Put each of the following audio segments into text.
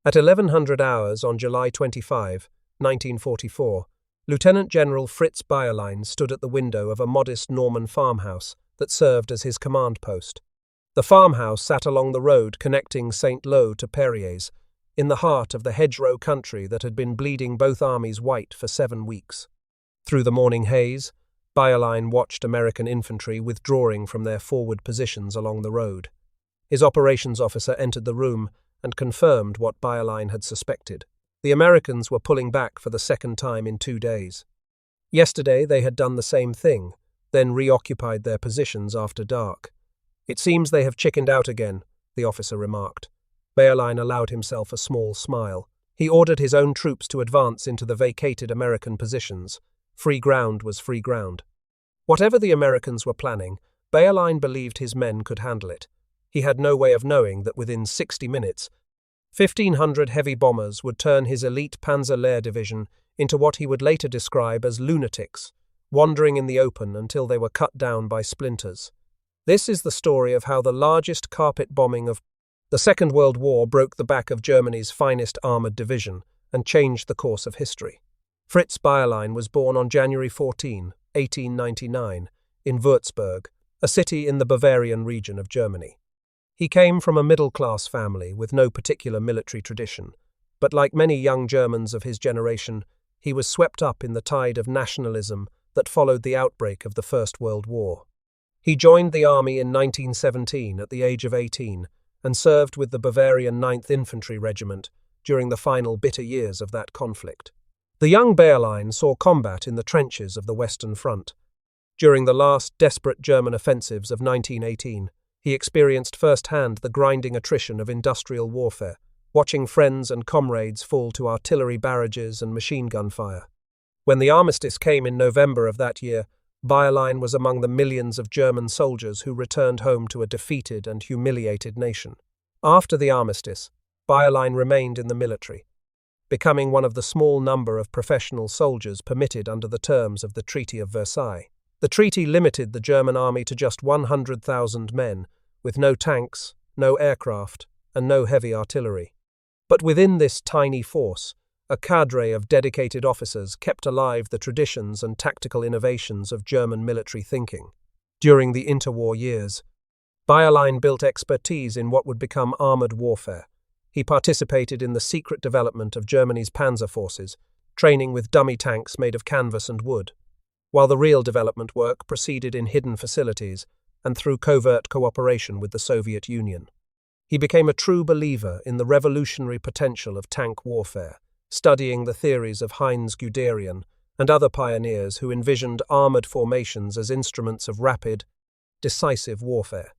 At 1100 hours on July 25, 1944, Lieutenant General Fritz Bayerlein stood at the window of a modest Norman farmhouse that served as his command post. The farmhouse sat along the road connecting St. Lo to Perriers, in the heart of the hedgerow country that had been bleeding both armies white for 7 weeks. Through the morning haze, Bayerlein watched American infantry withdrawing from their forward positions along the road. His operations officer entered the room and confirmed what Bayerlein had suspected. The Americans were pulling back for the second time in 2 days. Yesterday they had done the same thing, then reoccupied their positions after dark. "It seems they have chickened out again," the officer remarked. Bayerlein allowed himself a small smile. He ordered his own troops to advance into the vacated American positions. Free ground was free ground. Whatever the Americans were planning, Bayerlein believed his men could handle it. He had no way of knowing that within 60 minutes, 1,500 heavy bombers would turn his elite Panzer Lehr division into what he would later describe as lunatics, wandering in the open until they were cut down by splinters. This is the story of how the largest carpet bombing of the Second World War broke the back of Germany's finest armoured division and changed the course of history. Fritz Bayerlein was born on January 14, 1899, in Würzburg, a city in the Bavarian region of Germany. He came from a middle-class family with no particular military tradition, but like many young Germans of his generation, he was swept up in the tide of nationalism that followed the outbreak of the First World War. He joined the army in 1917 at the age of 18 and served with the Bavarian 9th Infantry Regiment during the final bitter years of that conflict. The young Bayerlein saw combat in the trenches of the Western Front. During the last desperate German offensives of 1918, he experienced firsthand the grinding attrition of industrial warfare, watching friends and comrades fall to artillery barrages and machine gun fire. When the armistice came in November of that year, Bayerlein was among the millions of German soldiers who returned home to a defeated and humiliated nation. After the armistice, Bayerlein remained in the military, becoming one of the small number of professional soldiers permitted under the terms of the Treaty of Versailles. The treaty limited the German army to just 100,000 men, with no tanks, no aircraft, and no heavy artillery. But within this tiny force, a cadre of dedicated officers kept alive the traditions and tactical innovations of German military thinking. During the interwar years, Bayerlein built expertise in what would become armoured warfare. He participated in the secret development of Germany's panzer forces, training with dummy tanks made of canvas and wood, while the real development work proceeded in hidden facilities and through covert cooperation with the Soviet Union. He became a true believer in the revolutionary potential of tank warfare, studying the theories of Heinz Guderian and other pioneers who envisioned armoured formations as instruments of rapid, decisive warfare.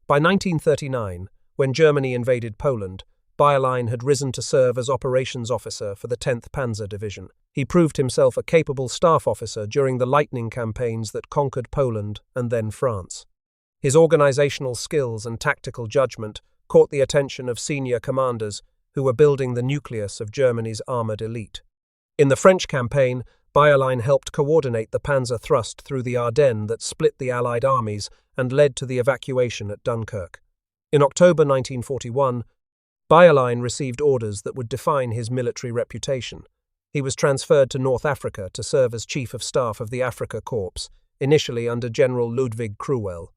By 1939, when Germany invaded Poland, Bayerlein had risen to serve as operations officer for the 10th Panzer Division. He proved himself a capable staff officer during the lightning campaigns that conquered Poland and then France. His organizational skills and tactical judgment caught the attention of senior commanders who were building the nucleus of Germany's armoured elite. In the French campaign, Bayerlein helped coordinate the panzer thrust through the Ardennes that split the Allied armies and led to the evacuation at Dunkirk. In October 1941, Bayerlein received orders that would define his military reputation. He was transferred to North Africa to serve as Chief of Staff of the Afrika Korps, initially under General Ludwig Cruel.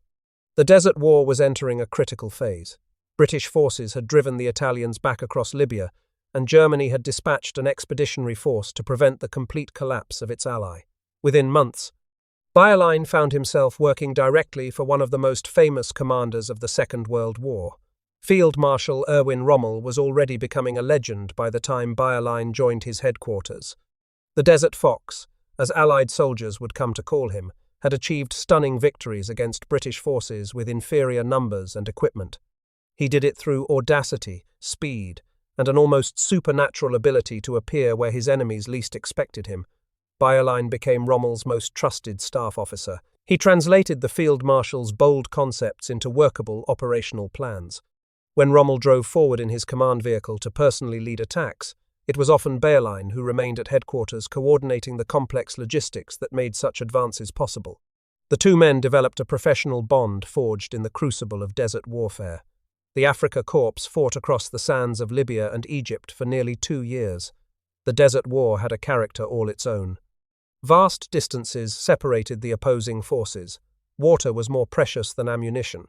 The Desert War was entering a critical phase. British forces had driven the Italians back across Libya, and Germany had dispatched an expeditionary force to prevent the complete collapse of its ally. Within months, Bayerlein found himself working directly for one of the most famous commanders of the Second World War. Field Marshal Erwin Rommel was already becoming a legend by the time Bayerlein joined his headquarters. The Desert Fox, as Allied soldiers would come to call him, had achieved stunning victories against British forces with inferior numbers and equipment. He did it through audacity, speed, and an almost supernatural ability to appear where his enemies least expected him. Bayerlein became Rommel's most trusted staff officer. He translated the Field Marshal's bold concepts into workable operational plans. When Rommel drove forward in his command vehicle to personally lead attacks, it was often Bayerlein who remained at headquarters coordinating the complex logistics that made such advances possible. The two men developed a professional bond forged in the crucible of desert warfare. The Afrika Korps fought across the sands of Libya and Egypt for nearly 2 years. The Desert War had a character all its own. Vast distances separated the opposing forces. Water was more precious than ammunition.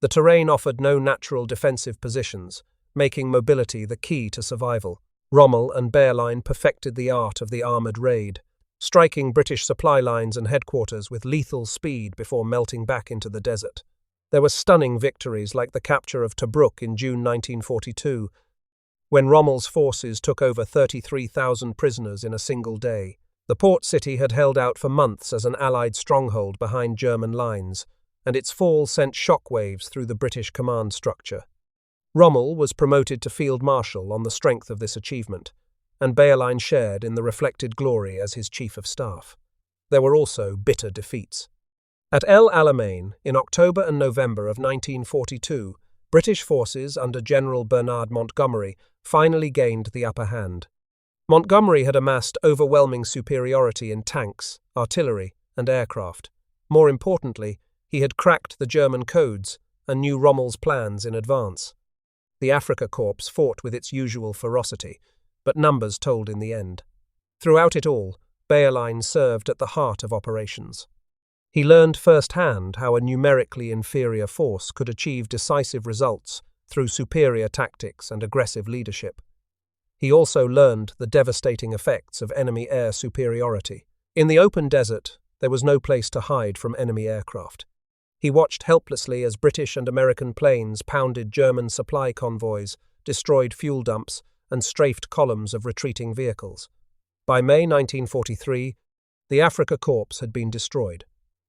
The terrain offered no natural defensive positions, making mobility the key to survival. Rommel and Bayerlein perfected the art of the armoured raid, striking British supply lines and headquarters with lethal speed before melting back into the desert. There were stunning victories like the capture of Tobruk in June 1942, when Rommel's forces took over 33,000 prisoners in a single day. The port city had held out for months as an Allied stronghold behind German lines, and its fall sent shockwaves through the British command structure. Rommel was promoted to Field Marshal on the strength of this achievement, and Bayerlein shared in the reflected glory as his Chief of Staff. There were also bitter defeats. At El Alamein, in October and November of 1942, British forces under General Bernard Montgomery finally gained the upper hand. Montgomery had amassed overwhelming superiority in tanks, artillery, and aircraft. More importantly, he had cracked the German codes and knew Rommel's plans in advance. The Afrika Korps fought with its usual ferocity, but numbers told in the end. Throughout it all, Bayerlein served at the heart of operations. He learned firsthand how a numerically inferior force could achieve decisive results through superior tactics and aggressive leadership. He also learned the devastating effects of enemy air superiority. In the open desert, there was no place to hide from enemy aircraft. He watched helplessly as British and American planes pounded German supply convoys, destroyed fuel dumps, and strafed columns of retreating vehicles. By May 1943, the Afrika Korps had been destroyed.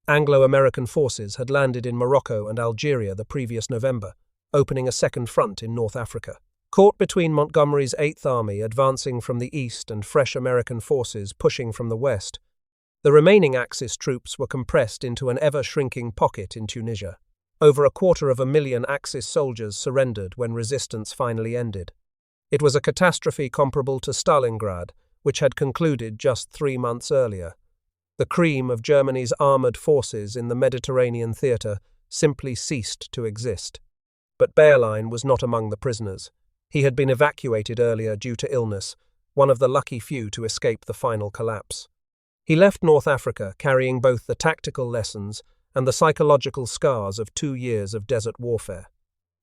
Anglo-American forces had landed in Morocco and Algeria the previous November, opening a second front in North Africa. Caught between Montgomery's 8th Army advancing from the east and fresh American forces pushing from the west, the remaining Axis troops were compressed into an ever-shrinking pocket in Tunisia. Over 250,000 Axis soldiers surrendered when resistance finally ended. It was a catastrophe comparable to Stalingrad, which had concluded just 3 months earlier. The cream of Germany's armoured forces in the Mediterranean theatre simply ceased to exist. But Bayerlein was not among the prisoners. He had been evacuated earlier due to illness, one of the lucky few to escape the final collapse. He left North Africa carrying both the tactical lessons and the psychological scars of 2 years of desert warfare.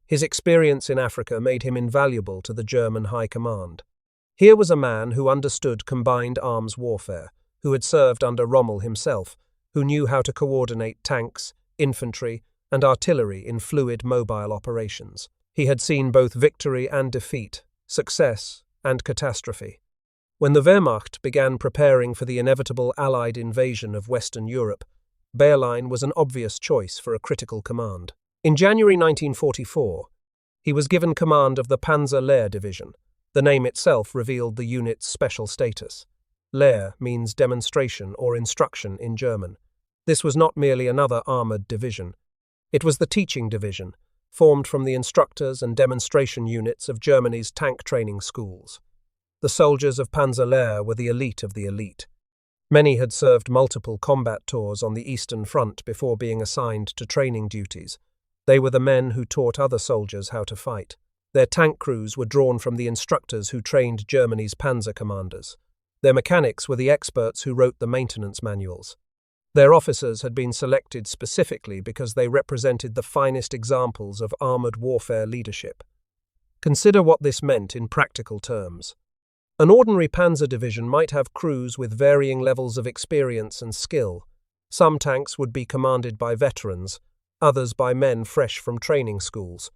His experience in Africa made him invaluable to the German High Command. Here was a man who understood combined arms warfare, who had served under Rommel himself, who knew how to coordinate tanks, infantry, and artillery in fluid mobile operations. He had seen both victory and defeat, success and catastrophe. When the Wehrmacht began preparing for the inevitable Allied invasion of Western Europe, Bayerlein was an obvious choice for a critical command. In January 1944, he was given command of the Panzer Lehr Division. The name itself revealed the unit's special status. Lehr means demonstration or instruction in German. This was not merely another armoured division. It was the teaching division, formed from the instructors and demonstration units of Germany's tank training schools. The soldiers of Panzer Lehr were the elite of the elite. Many had served multiple combat tours on the Eastern Front before being assigned to training duties. They were the men who taught other soldiers how to fight. Their tank crews were drawn from the instructors who trained Germany's panzer commanders. Their mechanics were the experts who wrote the maintenance manuals. Their officers had been selected specifically because they represented the finest examples of armoured warfare leadership. Consider what this meant in practical terms. An ordinary panzer division might have crews with varying levels of experience and skill. Some tanks would be commanded by veterans, others by men fresh from training schools.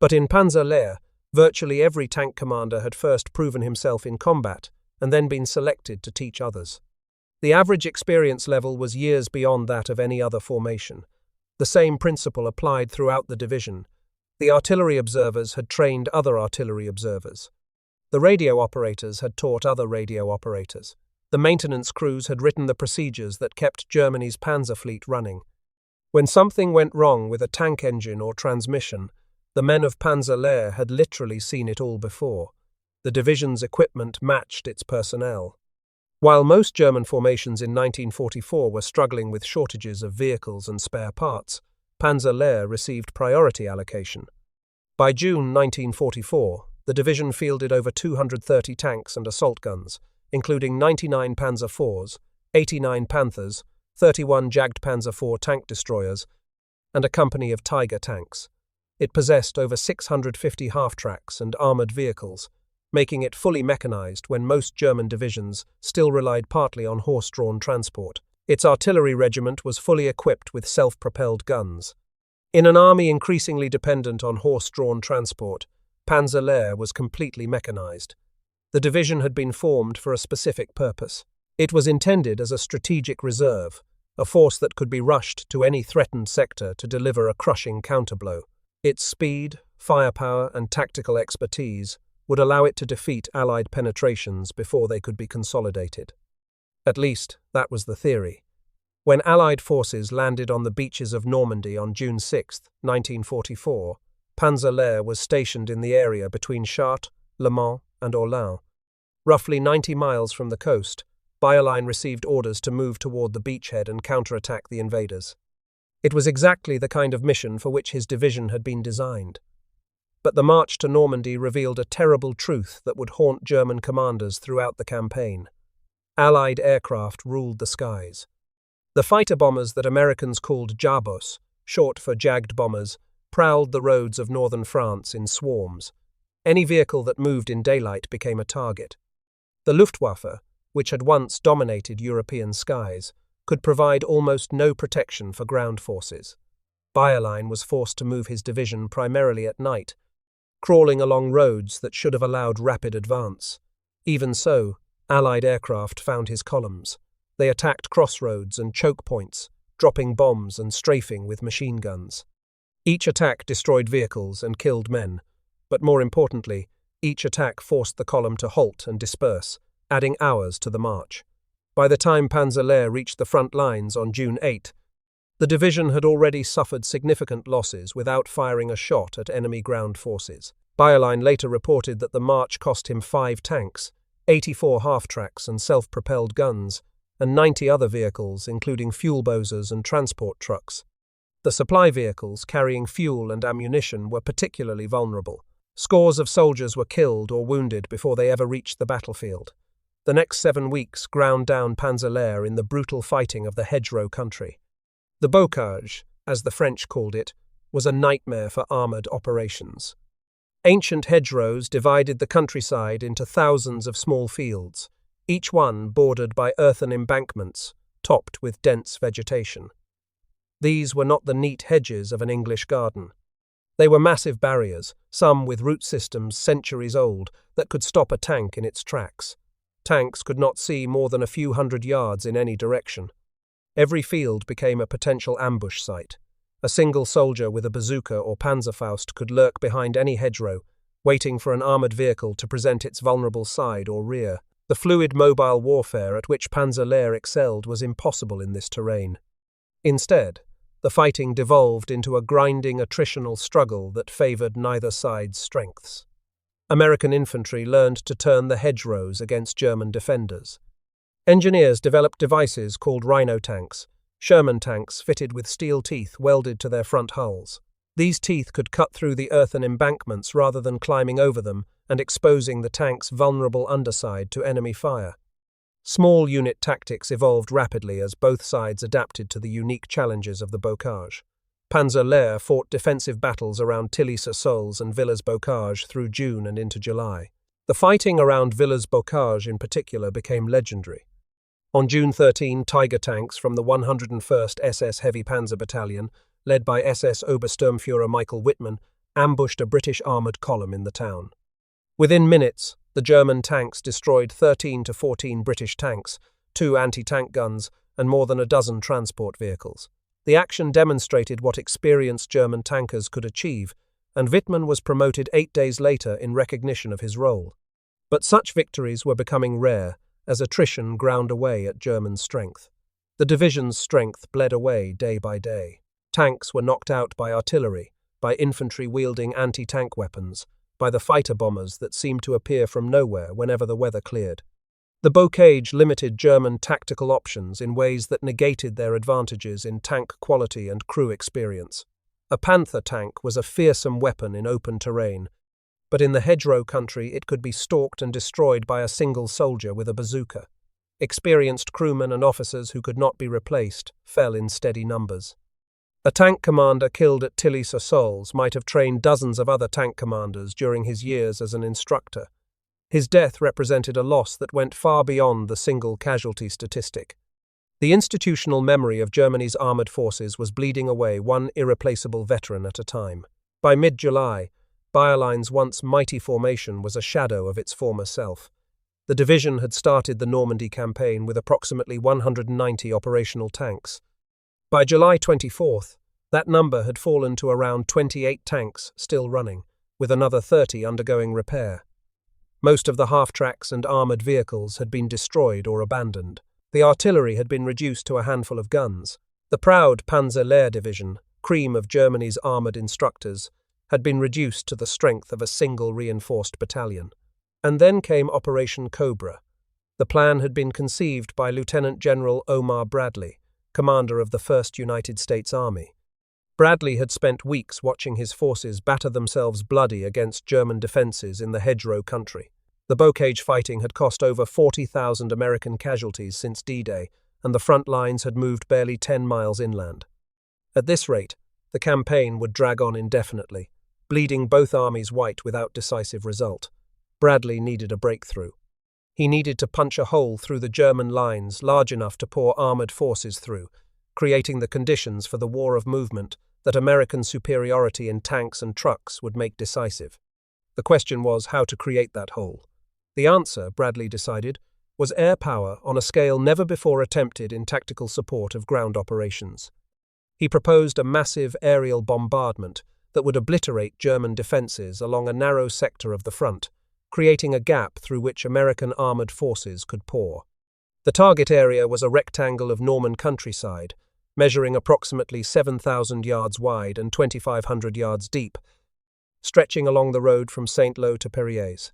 But in Panzer Lehr, virtually every tank commander had first proven himself in combat and then been selected to teach others. The average experience level was years beyond that of any other formation. The same principle applied throughout the division. The artillery observers had trained other artillery observers. The radio operators had taught other radio operators. The maintenance crews had written the procedures that kept Germany's panzer fleet running. When something went wrong with a tank engine or transmission, the men of Panzer Lehr had literally seen it all before. The division's equipment matched its personnel. While most German formations in 1944 were struggling with shortages of vehicles and spare parts, Panzer Lehr received priority allocation. By June 1944, the division fielded over 230 tanks and assault guns, including 99 Panzer IVs, 89 Panthers, 31 Jagdpanzer IV tank destroyers, and a company of Tiger tanks. It possessed over 650 half-tracks and armoured vehicles, making it fully mechanized when most German divisions still relied partly on horse-drawn transport. Its artillery regiment was fully equipped with self-propelled guns. In an army increasingly dependent on horse-drawn transport, Panzer Lehr was completely mechanized. The division had been formed for a specific purpose. It was intended as a strategic reserve, a force that could be rushed to any threatened sector to deliver a crushing counterblow. Its speed, firepower, and tactical expertise would allow it to defeat Allied penetrations before they could be consolidated. At least, that was the theory. When Allied forces landed on the beaches of Normandy on June 6, 1944, Panzer Lehr was stationed in the area between Chartres, Le Mans, and Orléans. Roughly 90 miles from the coast, Bayerlein received orders to move toward the beachhead and counterattack the invaders. It was exactly the kind of mission for which his division had been designed. But the march to Normandy revealed a terrible truth that would haunt German commanders throughout the campaign. Allied aircraft ruled the skies. The fighter bombers that Americans called Jabos, short for Jagd bombers, prowled the roads of northern France in swarms. Any vehicle that moved in daylight became a target. The Luftwaffe, which had once dominated European skies, could provide almost no protection for ground forces. Bayerlein was forced to move his division primarily at night, crawling along roads that should have allowed rapid advance. Even so, Allied aircraft found his columns. They attacked crossroads and choke points, dropping bombs and strafing with machine guns. Each attack destroyed vehicles and killed men, but more importantly, each attack forced the column to halt and disperse, adding hours to the march. By the time Panzer Lehr reached the front lines on June 8, the division had already suffered significant losses without firing a shot at enemy ground forces. Bayerlein later reported that the march cost him 5 tanks, 84 half-tracks and self-propelled guns, and 90 other vehicles, including fuel bozers and transport trucks. The supply vehicles carrying fuel and ammunition were particularly vulnerable. Scores of soldiers were killed or wounded before they ever reached the battlefield. The next 7 weeks ground down Panzer Lehr in the brutal fighting of the hedgerow country. The bocage, as the French called it, was a nightmare for armoured operations. Ancient hedgerows divided the countryside into thousands of small fields, each one bordered by earthen embankments, topped with dense vegetation. These were not the neat hedges of an English garden. They were massive barriers, some with root systems centuries old, that could stop a tank in its tracks. Tanks could not see more than a few hundred yards in any direction. Every field became a potential ambush site. A single soldier with a bazooka or Panzerfaust could lurk behind any hedgerow, waiting for an armoured vehicle to present its vulnerable side or rear. The fluid mobile warfare at which Panzer Lehr excelled was impossible in this terrain. Instead, the fighting devolved into a grinding attritional struggle that favoured neither side's strengths. American infantry learned to turn the hedgerows against German defenders. Engineers developed devices called Rhino tanks, Sherman tanks fitted with steel teeth welded to their front hulls. These teeth could cut through the earthen embankments rather than climbing over them and exposing the tank's vulnerable underside to enemy fire. Small unit tactics evolved rapidly as both sides adapted to the unique challenges of the bocage. Panzer Lehr fought defensive battles around Tilly-sur-Seulles and Villers-Bocage through June and into July. The fighting around Villers-Bocage in particular became legendary. On June 13, Tiger tanks from the 101st SS Heavy Panzer Battalion, led by SS Obersturmführer Michael Wittmann, ambushed a British armoured column in the town. Within minutes, the German tanks destroyed 13 to 14 British tanks, 2 anti-tank guns, and more than a dozen transport vehicles. The action demonstrated what experienced German tankers could achieve, and Wittmann was promoted 8 days later in recognition of his role. But such victories were becoming rare, as attrition ground away at German strength. The division's strength bled away day by day. Tanks were knocked out by artillery, by infantry wielding anti-tank weapons, by the fighter bombers that seemed to appear from nowhere whenever the weather cleared. The bocage limited German tactical options in ways that negated their advantages in tank quality and crew experience. A Panther tank was a fearsome weapon in open terrain, but in the hedgerow country it could be stalked and destroyed by a single soldier with a bazooka. Experienced crewmen and officers who could not be replaced fell in steady numbers. A tank commander killed at Tilly-sur-Seulles might have trained dozens of other tank commanders during his years as an instructor. His death represented a loss that went far beyond the single casualty statistic. The institutional memory of Germany's armoured forces was bleeding away one irreplaceable veteran at a time. By mid-July, Bayerlein's once mighty formation was a shadow of its former self. The division had started the Normandy campaign with approximately 190 operational tanks. By July 24th, that number had fallen to around 28 tanks still running, with another 30 undergoing repair. Most of the half-tracks and armoured vehicles had been destroyed or abandoned. The artillery had been reduced to a handful of guns. The proud Panzer Lehr Division, cream of Germany's armoured instructors, had been reduced to the strength of a single reinforced battalion. And then came Operation Cobra. The plan had been conceived by Lieutenant General Omar Bradley, commander of the 1st United States Army. Bradley had spent weeks watching his forces batter themselves bloody against German defences in the hedgerow country. The Bocage fighting had cost over 40,000 American casualties since D-Day, and the front lines had moved barely 10 miles inland. At this rate, the campaign would drag on indefinitely, bleeding both armies white without decisive result. Bradley needed a breakthrough. He needed to punch a hole through the German lines large enough to pour armoured forces through, creating the conditions for the war of movement that American superiority in tanks and trucks would make decisive. The question was how to create that hole. The answer, Bradley decided, was air power on a scale never before attempted in tactical support of ground operations. He proposed a massive aerial bombardment that would obliterate German defences along a narrow sector of the front, creating a gap through which American armoured forces could pour. The target area was a rectangle of Norman countryside, measuring approximately 7,000 yards wide and 2,500 yards deep, stretching along the road from Saint-Lô to Perriers.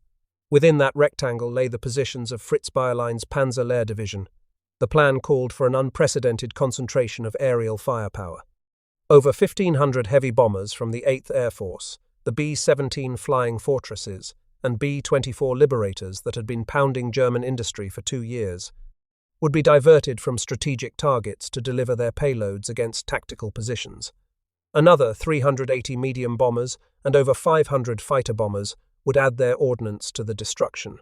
Within that rectangle lay the positions of Fritz Bayerlein's Panzer Lehr Division. The plan called for an unprecedented concentration of aerial firepower. Over 1,500 heavy bombers from the 8th Air Force, the B-17 Flying Fortresses, and B-24 Liberators that had been pounding German industry for 2 years, would be diverted from strategic targets to deliver their payloads against tactical positions. Another 380 medium bombers and over 500 fighter bombers would add their ordnance to the destruction.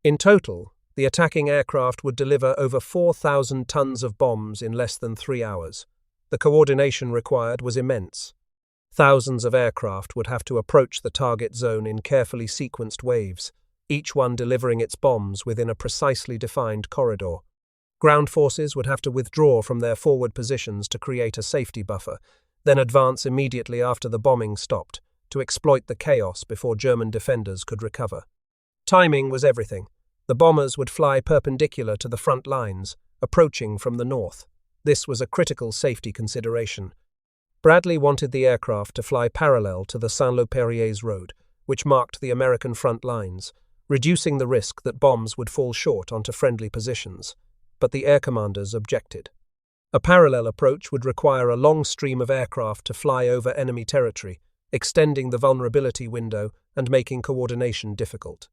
In total, the attacking aircraft would deliver over 4,000 tons of bombs in less than 3 hours. The coordination required was immense. Thousands of aircraft would have to approach the target zone in carefully sequenced waves, each one delivering its bombs within a precisely defined corridor. Ground forces would have to withdraw from their forward positions to create a safety buffer, then advance immediately after the bombing stopped, to exploit the chaos before German defenders could recover. Timing was everything. The bombers would fly perpendicular to the front lines, approaching from the north. This was a critical safety consideration. Bradley wanted the aircraft to fly parallel to the Saint-Lô-Perriers road, which marked the American front lines, reducing the risk that bombs would fall short onto friendly positions. But the air commanders objected. A parallel approach would require a long stream of aircraft to fly over enemy territory, extending the vulnerability window and making coordination difficult.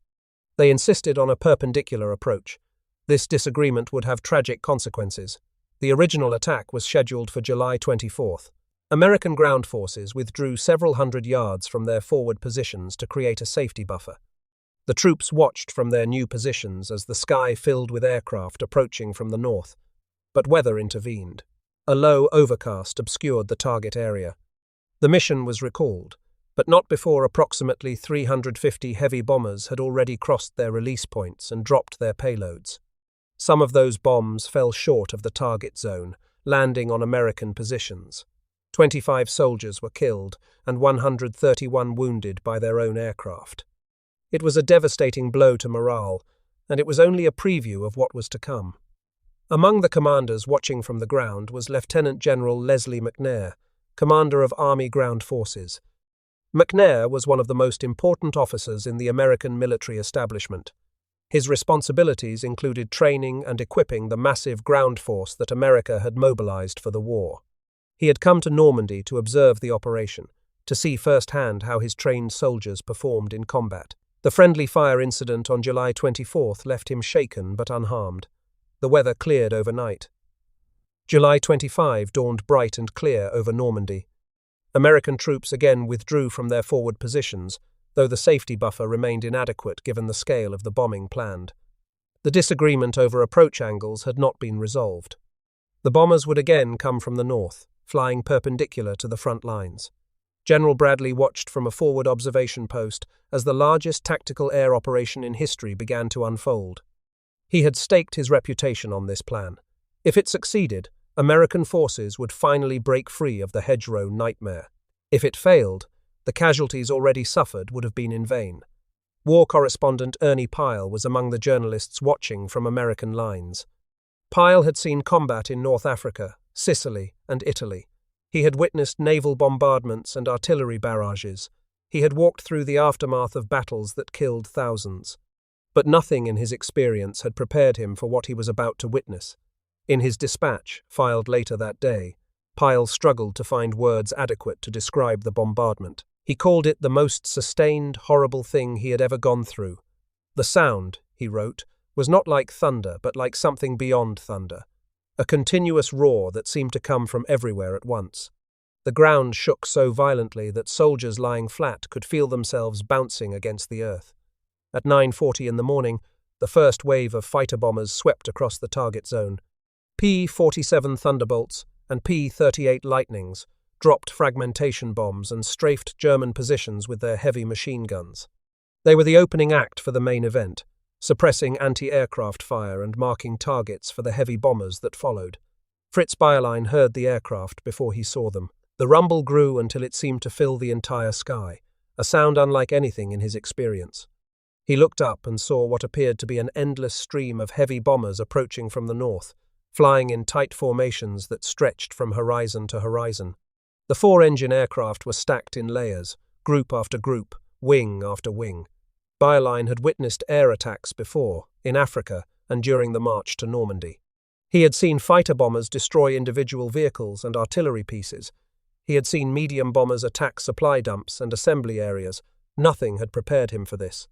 They insisted on a perpendicular approach. This disagreement would have tragic consequences. The original attack was scheduled for July 24th. American ground forces withdrew several hundred yards from their forward positions to create a safety buffer. The troops watched from their new positions as the sky filled with aircraft approaching from the north. But weather intervened. A low overcast obscured the target area. The mission was recalled, but not before approximately 350 heavy bombers had already crossed their release points and dropped their payloads. Some of those bombs fell short of the target zone, landing on American positions. 25 soldiers were killed and 131 wounded by their own aircraft. It was a devastating blow to morale, and it was only a preview of what was to come. Among the commanders watching from the ground was Lieutenant General Leslie McNair, commander of Army Ground Forces. McNair was one of the most important officers in the American military establishment. His responsibilities included training and equipping the massive ground force that America had mobilized for the war. He had come to Normandy to observe the operation, to see firsthand how his trained soldiers performed in combat. The friendly fire incident on July 24th left him shaken but unharmed. The weather cleared overnight. July 25 dawned bright and clear over Normandy. American troops again withdrew from their forward positions, though the safety buffer remained inadequate given the scale of the bombing planned. The disagreement over approach angles had not been resolved. The bombers would again come from the north, flying perpendicular to the front lines. General Bradley watched from a forward observation post as the largest tactical air operation in history began to unfold. He had staked his reputation on this plan. If it succeeded, American forces would finally break free of the hedgerow nightmare. If it failed, the casualties already suffered would have been in vain. War correspondent Ernie Pyle was among the journalists watching from American lines. Pyle had seen combat in North Africa, Sicily, and Italy. He had witnessed naval bombardments and artillery barrages. He had walked through the aftermath of battles that killed thousands. But nothing in his experience had prepared him for what he was about to witness. In his dispatch, filed later that day, Pyle struggled to find words adequate to describe the bombardment. He called it the most sustained, horrible thing he had ever gone through. The sound, he wrote, was not like thunder, but like something beyond thunder. A continuous roar that seemed to come from everywhere at once. The ground shook so violently that soldiers lying flat could feel themselves bouncing against the earth. At 9:40 in the morning, the first wave of fighter bombers swept across the target zone. P-47 Thunderbolts and P-38 Lightnings dropped fragmentation bombs and strafed German positions with their heavy machine guns. They were the opening act for the main event, suppressing anti-aircraft fire and marking targets for the heavy bombers that followed. Fritz Bayerlein heard the aircraft before he saw them. The rumble grew until it seemed to fill the entire sky, a sound unlike anything in his experience. He looked up and saw what appeared to be an endless stream of heavy bombers approaching from the north, flying in tight formations that stretched from horizon to horizon. The four-engine aircraft were stacked in layers, group after group, wing after wing. Bayerlein had witnessed air attacks before, in Africa and during the march to Normandy. He had seen fighter bombers destroy individual vehicles and artillery pieces. He had seen medium bombers attack supply dumps and assembly areas. Nothing had prepared him for this.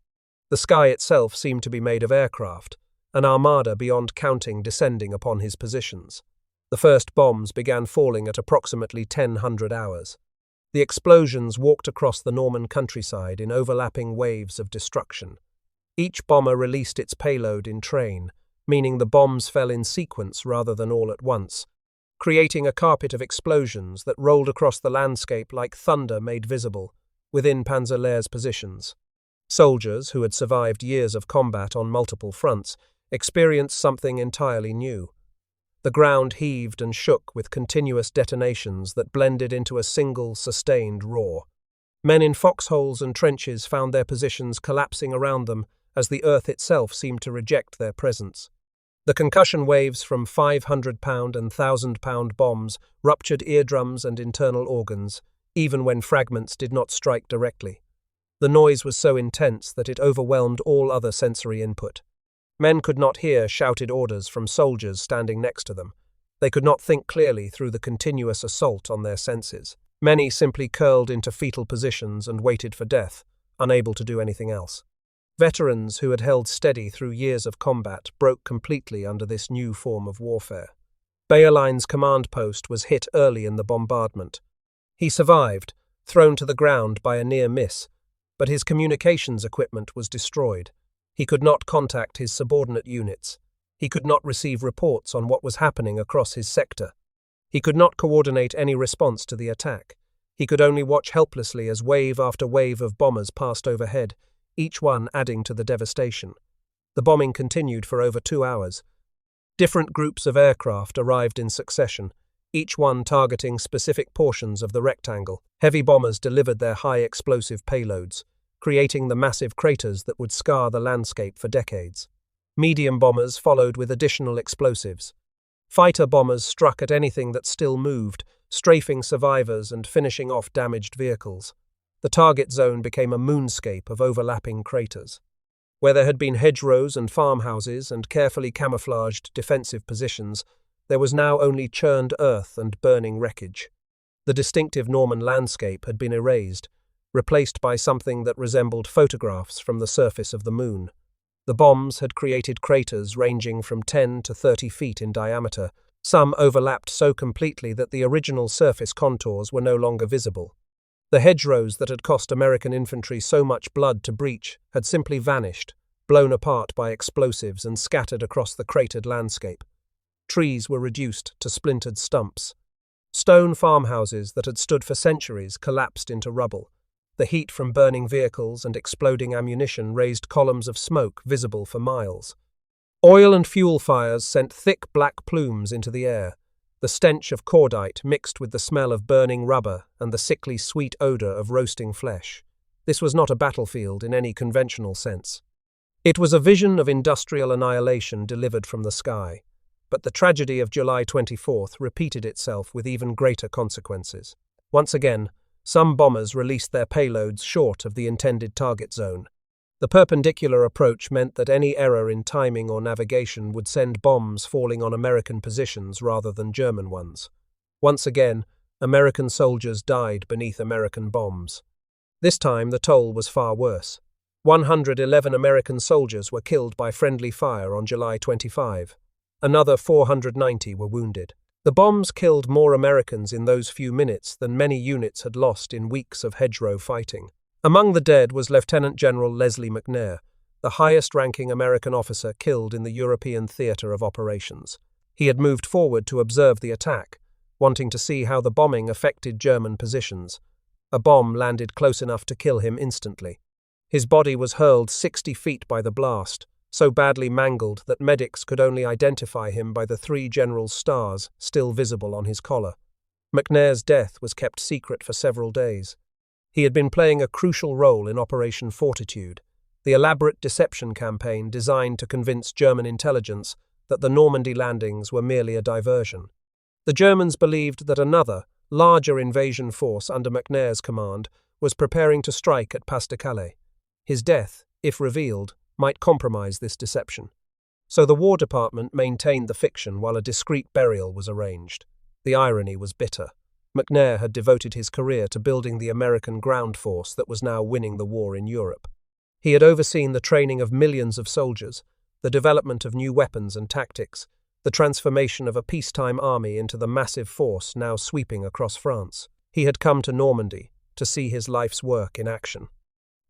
The sky itself seemed to be made of aircraft, an armada beyond counting descending upon his positions. The first bombs began falling at approximately 1000 hours. The explosions walked across the Norman countryside in overlapping waves of destruction. Each bomber released its payload in train, meaning the bombs fell in sequence rather than all at once, creating a carpet of explosions that rolled across the landscape like thunder made visible within Panzerlehr's positions. Soldiers, who had survived years of combat on multiple fronts, experienced something entirely new. The ground heaved and shook with continuous detonations that blended into a single, sustained roar. Men in foxholes and trenches found their positions collapsing around them as the earth itself seemed to reject their presence. The concussion waves from 500-pound and 1,000-pound bombs ruptured eardrums and internal organs, even when fragments did not strike directly. The noise was so intense that it overwhelmed all other sensory input. Men could not hear shouted orders from soldiers standing next to them. They could not think clearly through the continuous assault on their senses. Many simply curled into fetal positions and waited for death, unable to do anything else. Veterans who had held steady through years of combat broke completely under this new form of warfare. Bayerlein's command post was hit early in the bombardment. He survived, thrown to the ground by a near miss, but his communications equipment was destroyed. He could not contact his subordinate units. He could not receive reports on what was happening across his sector. He could not coordinate any response to the attack. He could only watch helplessly as wave after wave of bombers passed overhead, each one adding to the devastation. The bombing continued for over 2 hours. Different groups of aircraft arrived in succession, each one targeting specific portions of the rectangle. Heavy bombers delivered their high explosive payloads, creating the massive craters that would scar the landscape for decades. Medium bombers followed with additional explosives. Fighter bombers struck at anything that still moved, strafing survivors and finishing off damaged vehicles. The target zone became a moonscape of overlapping craters. Where there had been hedgerows and farmhouses and carefully camouflaged defensive positions, there was now only churned earth and burning wreckage. The distinctive Norman landscape had been erased, replaced by something that resembled photographs from the surface of the moon. The bombs had created craters ranging from 10 to 30 feet in diameter. Some overlapped so completely that the original surface contours were no longer visible. The hedgerows that had cost American infantry so much blood to breach had simply vanished, blown apart by explosives and scattered across the cratered landscape. Trees were reduced to splintered stumps. Stone farmhouses that had stood for centuries collapsed into rubble. The heat from burning vehicles and exploding ammunition raised columns of smoke visible for miles. Oil and fuel fires sent thick black plumes into the air. The stench of cordite mixed with the smell of burning rubber and the sickly sweet odor of roasting flesh. This was not a battlefield in any conventional sense. It was a vision of industrial annihilation delivered from the sky. But the tragedy of July 24th repeated itself with even greater consequences. Once again, some bombers released their payloads short of the intended target zone. The perpendicular approach meant that any error in timing or navigation would send bombs falling on American positions rather than German ones. Once again, American soldiers died beneath American bombs. This time the toll was far worse. 111 American soldiers were killed by friendly fire on July 25. Another 490 were wounded. The bombs killed more Americans in those few minutes than many units had lost in weeks of hedgerow fighting. Among the dead was Lieutenant General Leslie McNair, the highest-ranking American officer killed in the European theater of operations. He had moved forward to observe the attack, wanting to see how the bombing affected German positions. A bomb landed close enough to kill him instantly. His body was hurled 60 feet by the blast, so badly mangled that medics could only identify him by the 3 general stars still visible on his collar. McNair's death was kept secret for several days. He had been playing a crucial role in Operation Fortitude, the elaborate deception campaign designed to convince German intelligence that the Normandy landings were merely a diversion. The Germans believed that another, larger invasion force under McNair's command was preparing to strike at Pas-de-Calais. His death, if revealed, might compromise this deception. So the War Department maintained the fiction while a discreet burial was arranged. The irony was bitter. McNair had devoted his career to building the American ground force that was now winning the war in Europe. He had overseen the training of millions of soldiers, the development of new weapons and tactics, the transformation of a peacetime army into the massive force now sweeping across France. He had come to Normandy to see his life's work in action.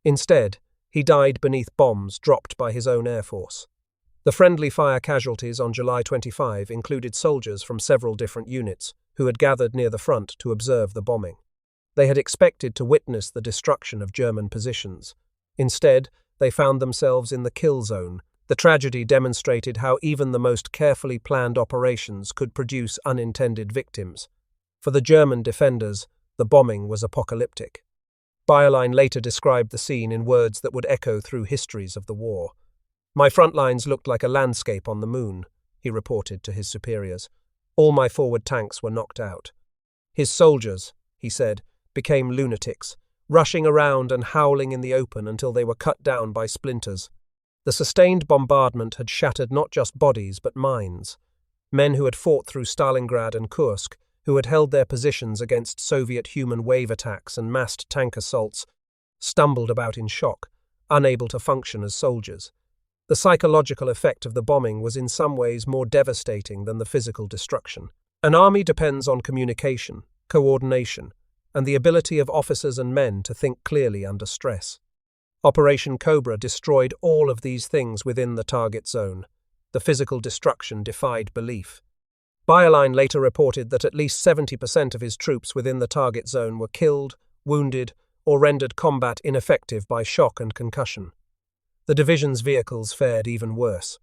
Instead, he died beneath bombs dropped by his own air force. The friendly fire casualties on July 25 included soldiers from several different units who had gathered near the front to observe the bombing. They had expected to witness the destruction of German positions. Instead, they found themselves in the kill zone. The tragedy demonstrated how even the most carefully planned operations could produce unintended victims. For the German defenders, the bombing was apocalyptic. Bayerlein later described the scene in words that would echo through histories of the war. "My front lines looked like a landscape on the moon," he reported to his superiors. "All my forward tanks were knocked out. His soldiers," he said, "became lunatics, rushing around and howling in the open until they were cut down by splinters." The sustained bombardment had shattered not just bodies but minds. Men who had fought through Stalingrad and Kursk, who had held their positions against Soviet human wave attacks and massed tank assaults, stumbled about in shock, unable to function as soldiers. The psychological effect of the bombing was in some ways more devastating than the physical destruction. An army depends on communication, coordination, and the ability of officers and men to think clearly under stress. Operation Cobra destroyed all of these things within the target zone. The physical destruction defied belief. Bayerlein later reported that at least 70% of his troops within the target zone were killed, wounded, or rendered combat ineffective by shock and concussion. The division's vehicles fared even worse.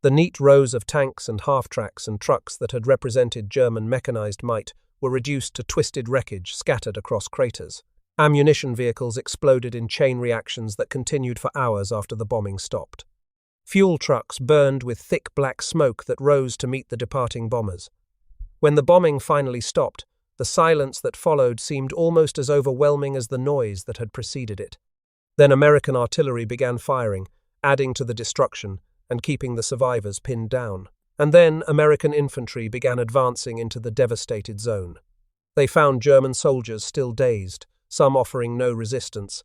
The neat rows of tanks and half-tracks and trucks that had represented German mechanized might were reduced to twisted wreckage scattered across craters. Ammunition vehicles exploded in chain reactions that continued for hours after the bombing stopped. Fuel trucks burned with thick black smoke that rose to meet the departing bombers. When the bombing finally stopped, the silence that followed seemed almost as overwhelming as the noise that had preceded it. Then American artillery began firing, adding to the destruction and keeping the survivors pinned down. And then American infantry began advancing into the devastated zone. They found German soldiers still dazed, some offering no resistance,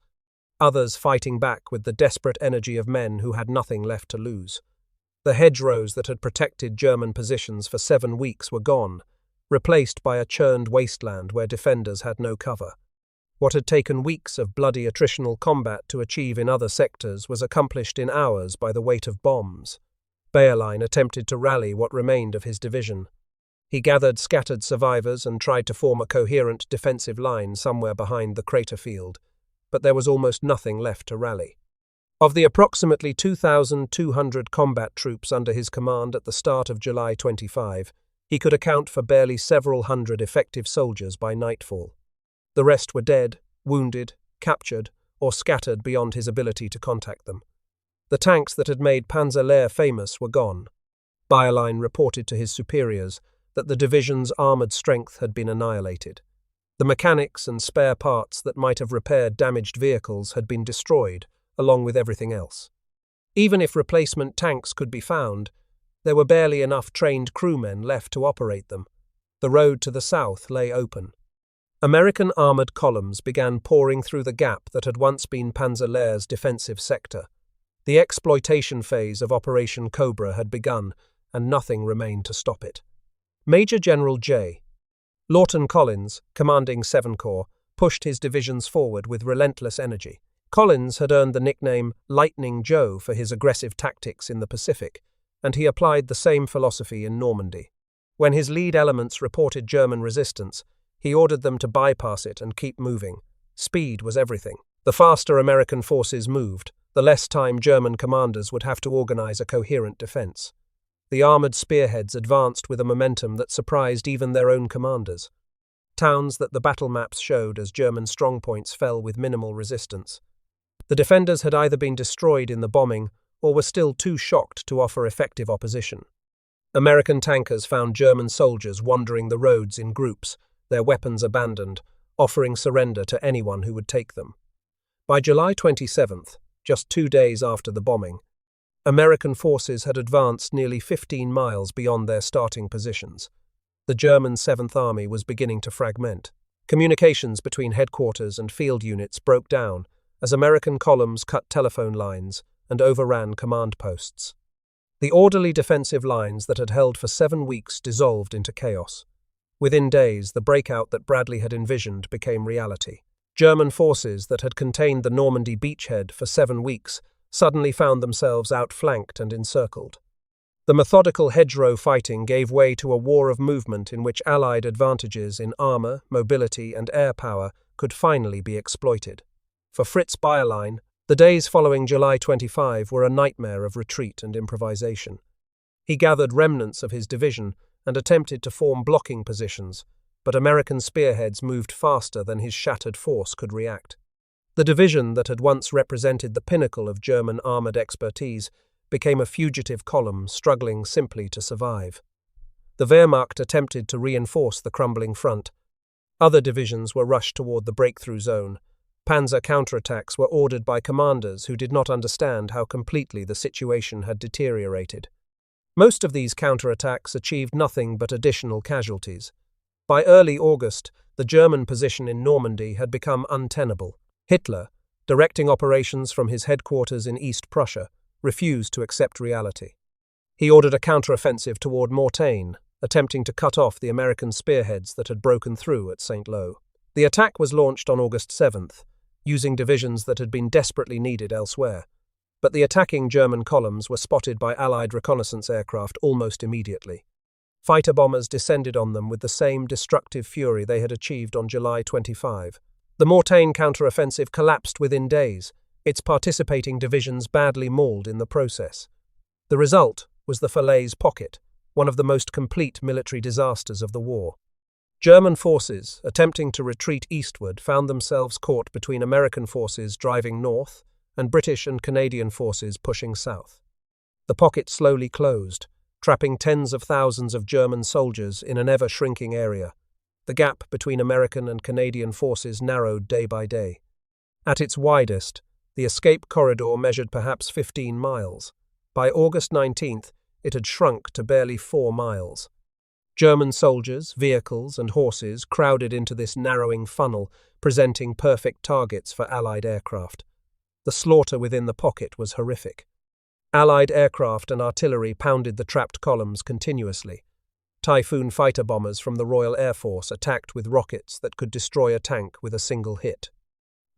others fighting back with the desperate energy of men who had nothing left to lose. The hedgerows that had protected German positions for 7 weeks were gone, replaced by a churned wasteland where defenders had no cover. What had taken weeks of bloody attritional combat to achieve in other sectors was accomplished in hours by the weight of bombs. Bayerlein attempted to rally what remained of his division. He gathered scattered survivors and tried to form a coherent defensive line somewhere behind the crater field, but there was almost nothing left to rally. Of the approximately 2,200 combat troops under his command at the start of July 25, he could account for barely several hundred effective soldiers by nightfall. The rest were dead, wounded, captured, or scattered beyond his ability to contact them. The tanks that had made Panzer Lehr famous were gone. Bayerlein reported to his superiors that the division's armoured strength had been annihilated. The mechanics and spare parts that might have repaired damaged vehicles had been destroyed, along with everything else. Even if replacement tanks could be found, there were barely enough trained crewmen left to operate them. The road to the south lay open. American armoured columns began pouring through the gap that had once been Panzer Lehr's defensive sector. The exploitation phase of Operation Cobra had begun, and nothing remained to stop it. Major General J. Lawton Collins, commanding 7 Corps, pushed his divisions forward with relentless energy. Collins had earned the nickname Lightning Joe for his aggressive tactics in the Pacific, and he applied the same philosophy in Normandy. When his lead elements reported German resistance, he ordered them to bypass it and keep moving. Speed was everything. The faster American forces moved, the less time German commanders would have to organize a coherent defense. The armored spearheads advanced with a momentum that surprised even their own commanders. Towns that the battle maps showed as German strongpoints fell with minimal resistance. The defenders had either been destroyed in the bombing or were still too shocked to offer effective opposition. American tankers found German soldiers wandering the roads in groups, their weapons abandoned, offering surrender to anyone who would take them. By July 27th, just 2 days after the bombing, American forces had advanced nearly 15 miles beyond their starting positions. The German 7th Army was beginning to fragment. Communications between headquarters and field units broke down as American columns cut telephone lines and overran command posts. The orderly defensive lines that had held for 7 weeks dissolved into chaos. Within days, the breakout that Bradley had envisioned became reality. German forces that had contained the Normandy beachhead for 7 weeks suddenly found themselves outflanked and encircled. The methodical hedgerow fighting gave way to a war of movement in which Allied advantages in armour, mobility, and air power could finally be exploited. For Fritz Bayerlein, the days following July 25 were a nightmare of retreat and improvisation. He gathered remnants of his division and attempted to form blocking positions, but American spearheads moved faster than his shattered force could react. The division that had once represented the pinnacle of German armoured expertise became a fugitive column struggling simply to survive. The Wehrmacht attempted to reinforce the crumbling front. Other divisions were rushed toward the breakthrough zone. Panzer counterattacks were ordered by commanders who did not understand how completely the situation had deteriorated. Most of these counterattacks achieved nothing but additional casualties. By early August, the German position in Normandy had become untenable. Hitler, directing operations from his headquarters in East Prussia, refused to accept reality. He ordered a counteroffensive toward Mortain, attempting to cut off the American spearheads that had broken through at St. Lo. The attack was launched on August 7th, using divisions that had been desperately needed elsewhere. But the attacking German columns were spotted by Allied reconnaissance aircraft almost immediately. Fighter bombers descended on them with the same destructive fury they had achieved on July 25. The Mortain counteroffensive collapsed within days, its participating divisions badly mauled in the process. The result was the Falaise Pocket, one of the most complete military disasters of the war. German forces, attempting to retreat eastward, found themselves caught between American forces driving north and British and Canadian forces pushing south. The pocket slowly closed, trapping tens of thousands of German soldiers in an ever-shrinking area. The gap between American and Canadian forces narrowed day by day. At its widest, the escape corridor measured perhaps 15 miles. By August 19th, it had shrunk to barely 4 miles. German soldiers, vehicles, and horses crowded into this narrowing funnel, presenting perfect targets for Allied aircraft. The slaughter within the pocket was horrific. Allied aircraft and artillery pounded the trapped columns continuously. Typhoon fighter bombers from the Royal Air Force attacked with rockets that could destroy a tank with a single hit.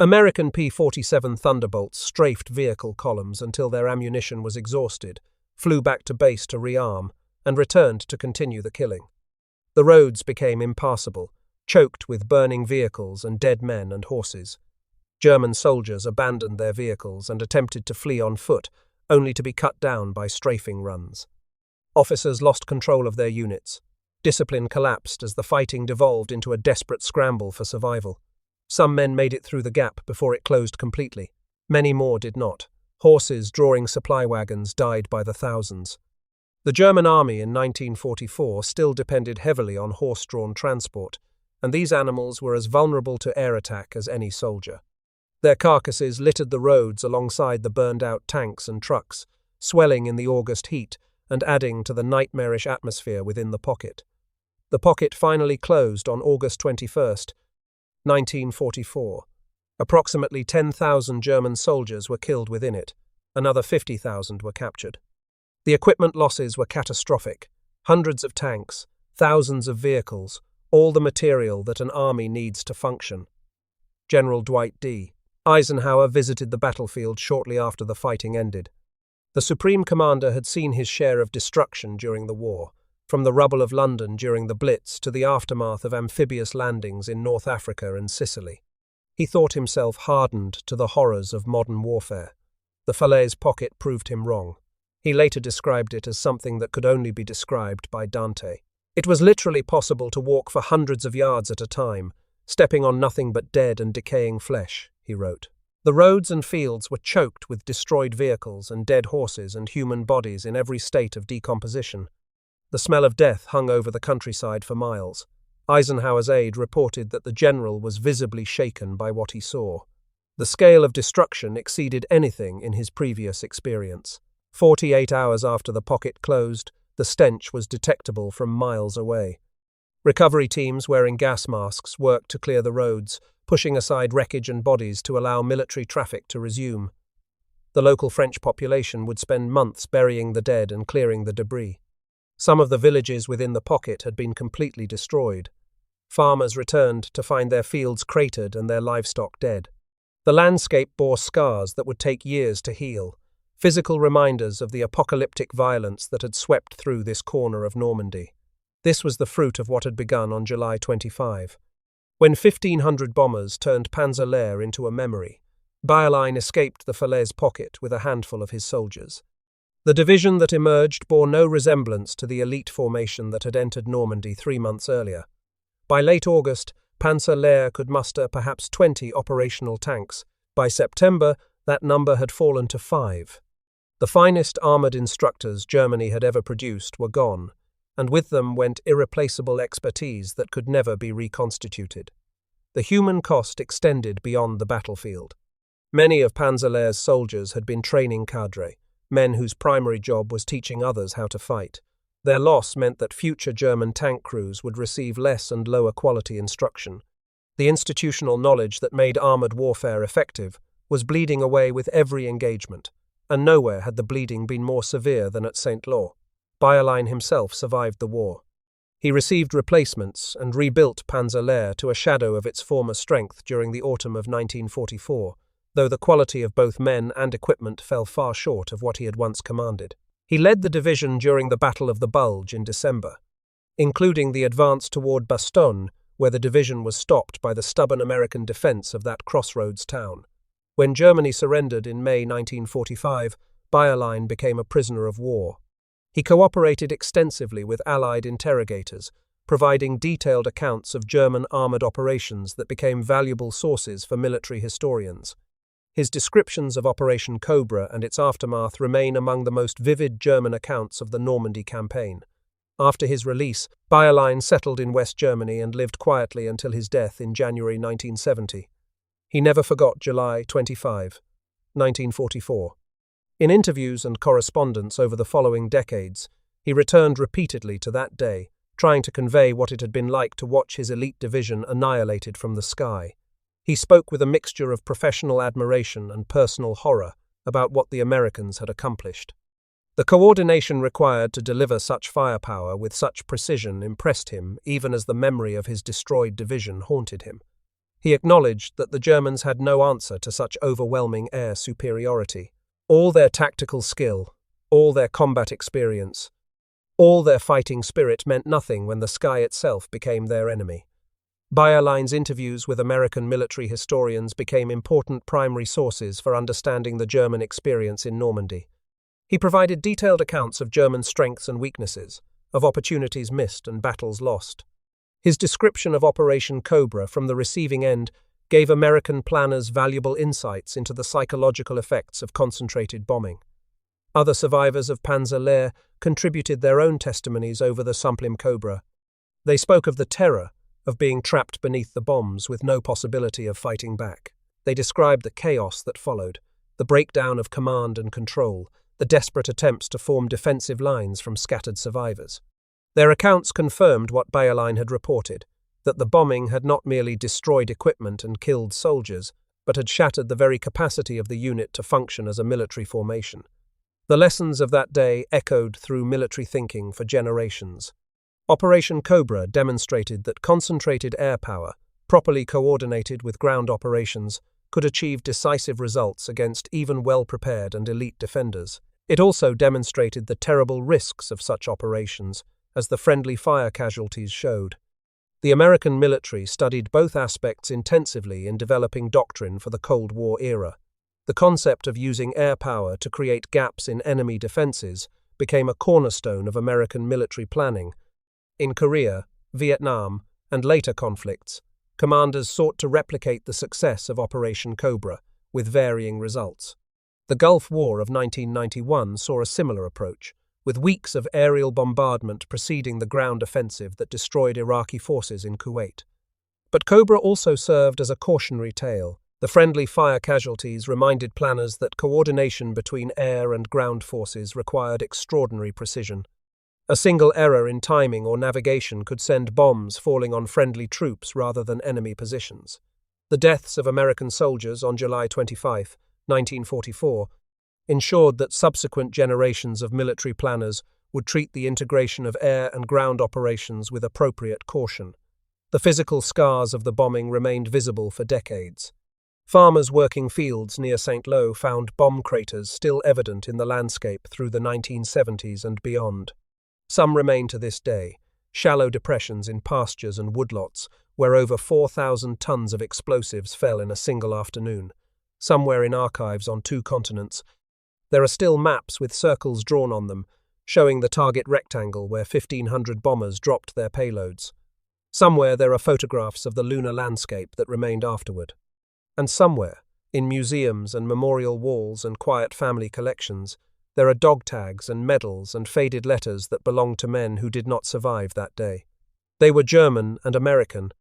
American P-47 Thunderbolts strafed vehicle columns until their ammunition was exhausted, flew back to base to rearm, and returned to continue the killing. The roads became impassable, choked with burning vehicles and dead men and horses. German soldiers abandoned their vehicles and attempted to flee on foot, only to be cut down by strafing runs. Officers lost control of their units. Discipline collapsed as the fighting devolved into a desperate scramble for survival. Some men made it through the gap before it closed completely. Many more did not. Horses drawing supply wagons died by the thousands. The German army in 1944 still depended heavily on horse-drawn transport, and these animals were as vulnerable to air attack as any soldier. Their carcasses littered the roads alongside the burned-out tanks and trucks, swelling in the August heat and adding to the nightmarish atmosphere within the pocket. The pocket finally closed on August 21st, 1944. Approximately 10,000 German soldiers were killed within it. Another 50,000 were captured. The equipment losses were catastrophic. Hundreds of tanks, thousands of vehicles, all the material that an army needs to function. General Dwight D. Eisenhower visited the battlefield shortly after the fighting ended. The Supreme Commander had seen his share of destruction during the war, from the rubble of London during the Blitz to the aftermath of amphibious landings in North Africa and Sicily. He thought himself hardened to the horrors of modern warfare. The Falaise pocket proved him wrong. He later described it as something that could only be described by Dante. It was literally possible to walk for hundreds of yards at a time, stepping on nothing but dead and decaying flesh, he wrote. The roads and fields were choked with destroyed vehicles and dead horses and human bodies in every state of decomposition. The smell of death hung over the countryside for miles. Eisenhower's aide reported that the general was visibly shaken by what he saw. The scale of destruction exceeded anything in his previous experience. 48 hours after the pocket closed, the stench was detectable from miles away. Recovery teams wearing gas masks worked to clear the roads, pushing aside wreckage and bodies to allow military traffic to resume. The local French population would spend months burying the dead and clearing the debris. Some of the villages within the pocket had been completely destroyed. Farmers returned to find their fields cratered and their livestock dead. The landscape bore scars that would take years to heal, physical reminders of the apocalyptic violence that had swept through this corner of Normandy. This was the fruit of what had begun on July 25. When 1,500 bombers turned Panzer Lehr into a memory, Bayerlein escaped the Falaise pocket with a handful of his soldiers. The division that emerged bore no resemblance to the elite formation that had entered Normandy 3 months earlier. By late August, Panzer Lehr could muster perhaps 20 operational tanks. By September, that number had fallen to 5. The finest armoured instructors Germany had ever produced were gone, and with them went irreplaceable expertise that could never be reconstituted. The human cost extended beyond the battlefield. Many of Panzer Lehr's soldiers had been training cadre, men whose primary job was teaching others how to fight. Their loss meant that future German tank crews would receive less and lower quality instruction. The institutional knowledge that made armoured warfare effective was bleeding away with every engagement, and nowhere had the bleeding been more severe than at Saint-Lô. Bayerlein himself survived the war. He received replacements and rebuilt Panzer Lehr to a shadow of its former strength during the autumn of 1944, though the quality of both men and equipment fell far short of what he had once commanded. He led the division during the Battle of the Bulge in December, including the advance toward Bastogne, where the division was stopped by the stubborn American defense of that crossroads town. When Germany surrendered in May 1945, Bayerlein became a prisoner of war. He cooperated extensively with Allied interrogators, providing detailed accounts of German armoured operations that became valuable sources for military historians. His descriptions of Operation Cobra and its aftermath remain among the most vivid German accounts of the Normandy campaign. After his release, Bayerlein settled in West Germany and lived quietly until his death in January 1970. He never forgot July 25, 1944. In interviews and correspondence over the following decades, he returned repeatedly to that day, trying to convey what it had been like to watch his elite division annihilated from the sky. He spoke with a mixture of professional admiration and personal horror about what the Americans had accomplished. The coordination required to deliver such firepower with such precision impressed him, even as the memory of his destroyed division haunted him. He acknowledged that the Germans had no answer to such overwhelming air superiority. All their tactical skill, all their combat experience, all their fighting spirit meant nothing when the sky itself became their enemy. Bayerlein's interviews with American military historians became important primary sources for understanding the German experience in Normandy. He provided detailed accounts of German strengths and weaknesses, of opportunities missed and battles lost. His description of Operation Cobra from the receiving end gave American planners valuable insights into the psychological effects of concentrated bombing. Other survivors of Panzer Lehr contributed their own testimonies over the Sumplim Cobra. They spoke of the terror of being trapped beneath the bombs with no possibility of fighting back. They described the chaos that followed, the breakdown of command and control, the desperate attempts to form defensive lines from scattered survivors. Their accounts confirmed what Bayerlein had reported, that the bombing had not merely destroyed equipment and killed soldiers, but had shattered the very capacity of the unit to function as a military formation. The lessons of that day echoed through military thinking for generations. Operation Cobra demonstrated that concentrated air power, properly coordinated with ground operations, could achieve decisive results against even well-prepared and elite defenders. It also demonstrated the terrible risks of such operations, as the friendly fire casualties showed. The American military studied both aspects intensively in developing doctrine for the Cold War era. The concept of using air power to create gaps in enemy defenses became a cornerstone of American military planning. In Korea, Vietnam, and later conflicts, commanders sought to replicate the success of Operation Cobra, with varying results. The Gulf War of 1991 saw a similar approach, with weeks of aerial bombardment preceding the ground offensive that destroyed Iraqi forces in Kuwait. But Cobra also served as a cautionary tale. The friendly fire casualties reminded planners that coordination between air and ground forces required extraordinary precision. A single error in timing or navigation could send bombs falling on friendly troops rather than enemy positions. The deaths of American soldiers on July 25, 1944, ensured that subsequent generations of military planners would treat the integration of air and ground operations with appropriate caution. The physical scars of the bombing remained visible for decades. Farmers working fields near St. Lo found bomb craters still evident in the landscape through the 1970s and beyond. Some remain to this day, shallow depressions in pastures and woodlots where over 4,000 tons of explosives fell in a single afternoon. Somewhere in archives on 2 continents, there are still maps with circles drawn on them, showing the target rectangle where 1,500 bombers dropped their payloads. Somewhere there are photographs of the lunar landscape that remained afterward. And somewhere, in museums and memorial walls and quiet family collections, there are dog tags and medals and faded letters that belong to men who did not survive that day. They were German and American,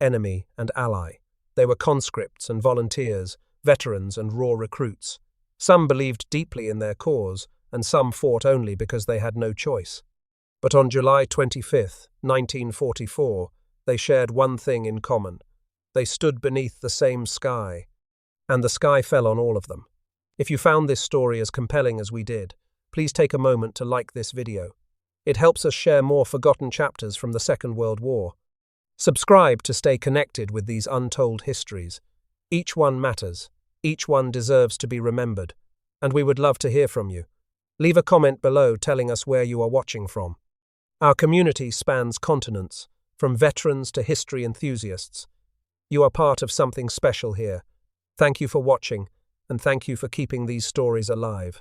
enemy and ally. They were conscripts and volunteers, veterans and raw recruits. Some believed deeply in their cause, and some fought only because they had no choice. But on July 25, 1944, they shared one thing in common. They stood beneath the same sky, and the sky fell on all of them. If you found this story as compelling as we did, please take a moment to like this video. It helps us share more forgotten chapters from the Second World War. Subscribe to stay connected with these untold histories. Each one matters. Each one deserves to be remembered, and we would love to hear from you. Leave a comment below telling us where you are watching from. Our community spans continents, from veterans to history enthusiasts. You are part of something special here. Thank you for watching, and thank you for keeping these stories alive.